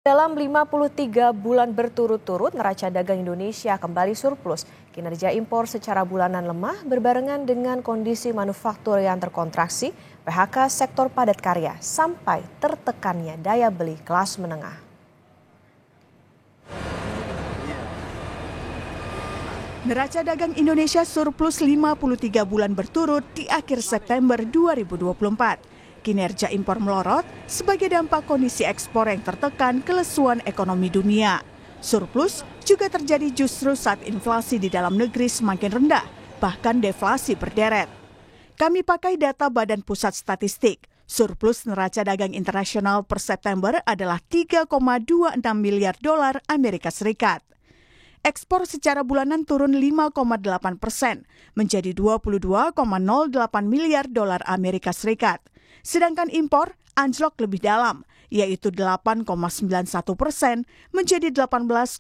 Dalam 53 bulan berturut-turut, neraca dagang Indonesia kembali surplus. Kinerja impor secara bulanan lemah berbarengan dengan kondisi manufaktur yang terkontraksi, PHK sektor padat karya, sampai tertekannya daya beli kelas menengah. Neraca dagang Indonesia surplus 53 bulan berturut di akhir September 2024. Kinerja impor melorot sebagai dampak kondisi ekspor yang tertekan kelesuan ekonomi dunia. Surplus juga terjadi justru saat inflasi di dalam negeri semakin rendah, bahkan deflasi berderet. Kami pakai data Badan Pusat Statistik. Surplus neraca dagang internasional per September adalah 3,26 miliar dolar Amerika Serikat. Ekspor secara bulanan turun 5,8%, menjadi 22,08 miliar dolar Amerika Serikat. Sedangkan impor anjlok lebih dalam, yaitu 8,91%, menjadi 18,82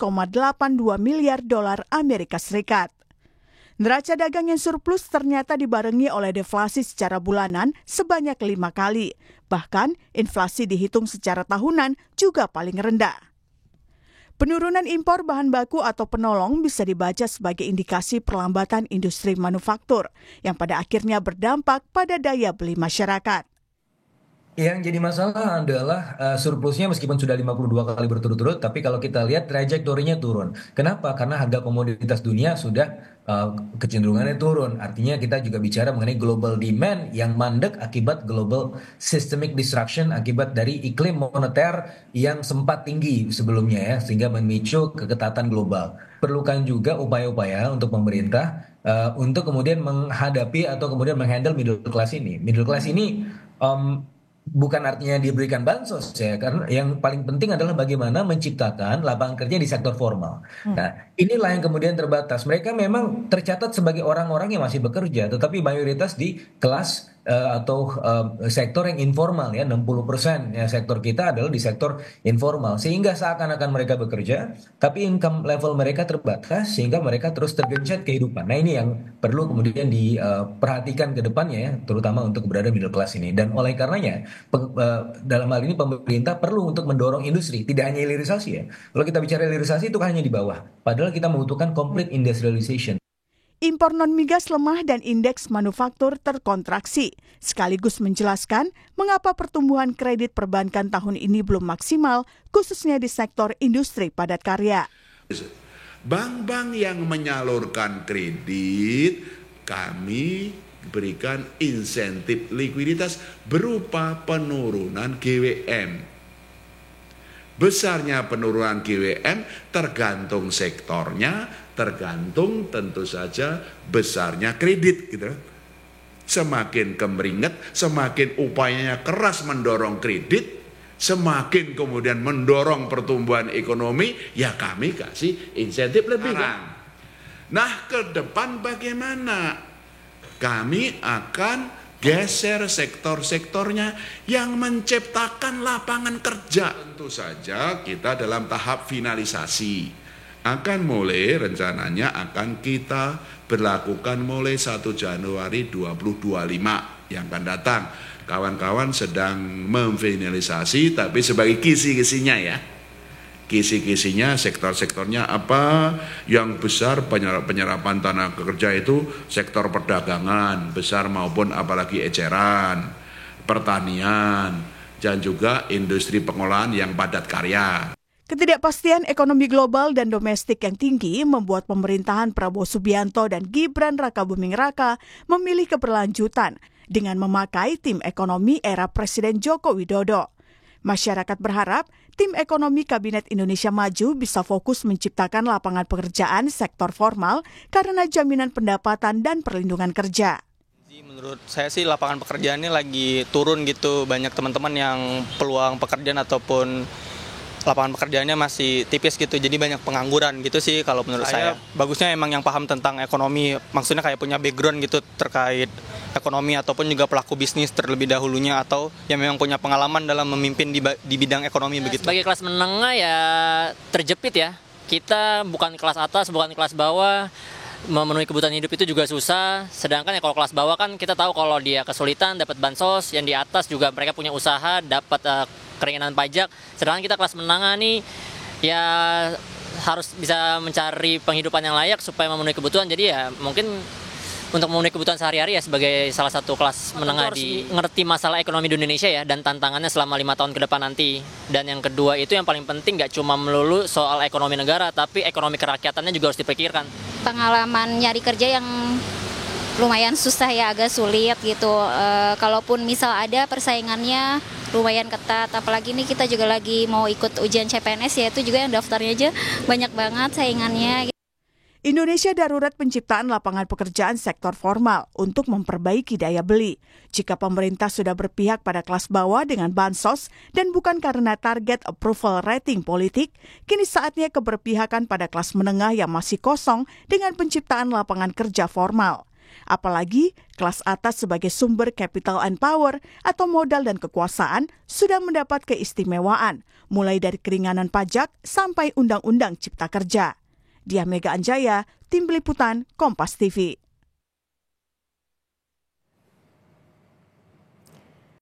miliar dolar Amerika Serikat. Neraca dagang yang surplus ternyata dibarengi oleh deflasi secara bulanan sebanyak 5 kali. Bahkan inflasi dihitung secara tahunan juga paling rendah. Penurunan impor bahan baku atau penolong bisa dibaca sebagai indikasi perlambatan industri manufaktur yang pada akhirnya berdampak pada daya beli masyarakat. Yang jadi masalah adalah surplusnya meskipun sudah 52 kali berturut-turut, tapi kalau kita lihat trajektorinya turun. Kenapa? Karena harga komoditas dunia sudah kecenderungannya turun. Artinya kita juga bicara mengenai global demand yang mandek akibat global systemic disruption akibat dari iklim moneter yang sempat tinggi sebelumnya ya, sehingga memicu keketatan global. Perlukan juga upaya-upaya untuk pemerintah untuk kemudian menghadapi atau kemudian menghandle middle class ini. Middle class ini bukan artinya diberikan bansos ya, karena yang paling penting adalah bagaimana menciptakan lapangan kerja di sektor formal. Nah, inilah yang kemudian terbatas. Mereka memang tercatat sebagai orang-orang yang masih bekerja, tetapi mayoritas di kelas atau sektor yang informal ya, 60% ya sektor kita adalah di sektor informal, sehingga seakan-akan mereka bekerja tapi income level mereka terbatas sehingga mereka terus tergencet kehidupan. Nah, ini yang perlu kemudian diperhatikan ke depannya ya, terutama untuk berada middle class ini. Dan oleh karenanya dalam hal ini pemerintah perlu untuk mendorong industri, tidak hanya hilirisasi ya. Kalau kita bicara hilirisasi itu hanya di bawah, padahal kita membutuhkan complete industrialization. Impor non-migas lemah dan indeks manufaktur terkontraksi, sekaligus menjelaskan mengapa pertumbuhan kredit perbankan tahun ini belum maksimal, khususnya di sektor industri padat karya. Bank-bank yang menyalurkan kredit, kami berikan insentif likuiditas berupa penurunan GWM. Besarnya penurunan GWM tergantung sektornya, tergantung tentu saja besarnya kredit gitu. Semakin kemeringet, semakin upayanya keras mendorong kredit, semakin kemudian mendorong pertumbuhan ekonomi, ya kami kasih insentif lebih. Nah, ke depan bagaimana? Kami akan geser sektor-sektornya yang menciptakan lapangan kerja. Tentu saja kita dalam tahap finalisasi. Akan mulai rencananya akan kita berlakukan mulai 1 Januari 2025 yang akan datang. Kawan-kawan sedang memfinalisasi tapi sebagai kisi-kisinya ya. Kisi-kisinya sektor-sektornya apa yang besar penyerapan tenaga kerja itu sektor perdagangan besar maupun apalagi eceran, pertanian dan juga industri pengolahan yang padat karya. Ketidakpastian ekonomi global dan domestik yang tinggi membuat pemerintahan Prabowo Subianto dan Gibran Rakabuming Raka memilih keberlanjutan dengan memakai tim ekonomi era Presiden Joko Widodo. Masyarakat berharap tim ekonomi Kabinet Indonesia Maju bisa fokus menciptakan lapangan pekerjaan sektor formal karena jaminan pendapatan dan perlindungan kerja. Menurut saya sih lapangan pekerjaannya lagi turun gitu. Banyak teman-teman yang peluang pekerjaan ataupun lapangan pekerjaannya masih tipis gitu. Jadi banyak pengangguran gitu sih kalau menurut saya. Bagusnya emang yang paham tentang ekonomi. Maksudnya kayak punya background gitu terkait ekonomi ataupun juga pelaku bisnis terlebih dahulunya atau yang memang punya pengalaman dalam memimpin di bidang ekonomi begitu. Sebagai kelas menengah ya terjepit ya. Kita bukan kelas atas, bukan kelas bawah. Memenuhi kebutuhan hidup itu juga susah. Sedangkan ya kalau kelas bawah kan kita tahu kalau dia kesulitan dapat bansos, yang di atas juga mereka punya usaha dapat keringanan pajak. Sedangkan kita kelas menengah nih ya harus bisa mencari penghidupan yang layak supaya memenuhi kebutuhan. Jadi ya mungkin untuk memenuhi kebutuhan sehari-hari ya sebagai salah satu kelas menengah di ngerti masalah ekonomi di Indonesia ya dan tantangannya selama 5 tahun ke depan nanti. Dan yang kedua itu yang paling penting nggak cuma melulu soal ekonomi negara tapi ekonomi kerakyatannya juga harus dipikirkan. Pengalaman nyari kerja yang lumayan susah ya, agak sulit gitu. Kalaupun misal ada persaingannya lumayan ketat, apalagi nih kita juga lagi mau ikut ujian CPNS ya, itu juga yang daftarnya aja banyak banget saingannya. Indonesia darurat penciptaan lapangan pekerjaan sektor formal untuk memperbaiki daya beli. Jika pemerintah sudah berpihak pada kelas bawah dengan bansos dan bukan karena target approval rating politik, kini saatnya keberpihakan pada kelas menengah yang masih kosong dengan penciptaan lapangan kerja formal. Apalagi kelas atas sebagai sumber capital and power atau modal dan kekuasaan sudah mendapat keistimewaan, mulai dari keringanan pajak sampai undang-undang cipta kerja. Diah Mega Anjaya, Tim Liputan, Kompas TV.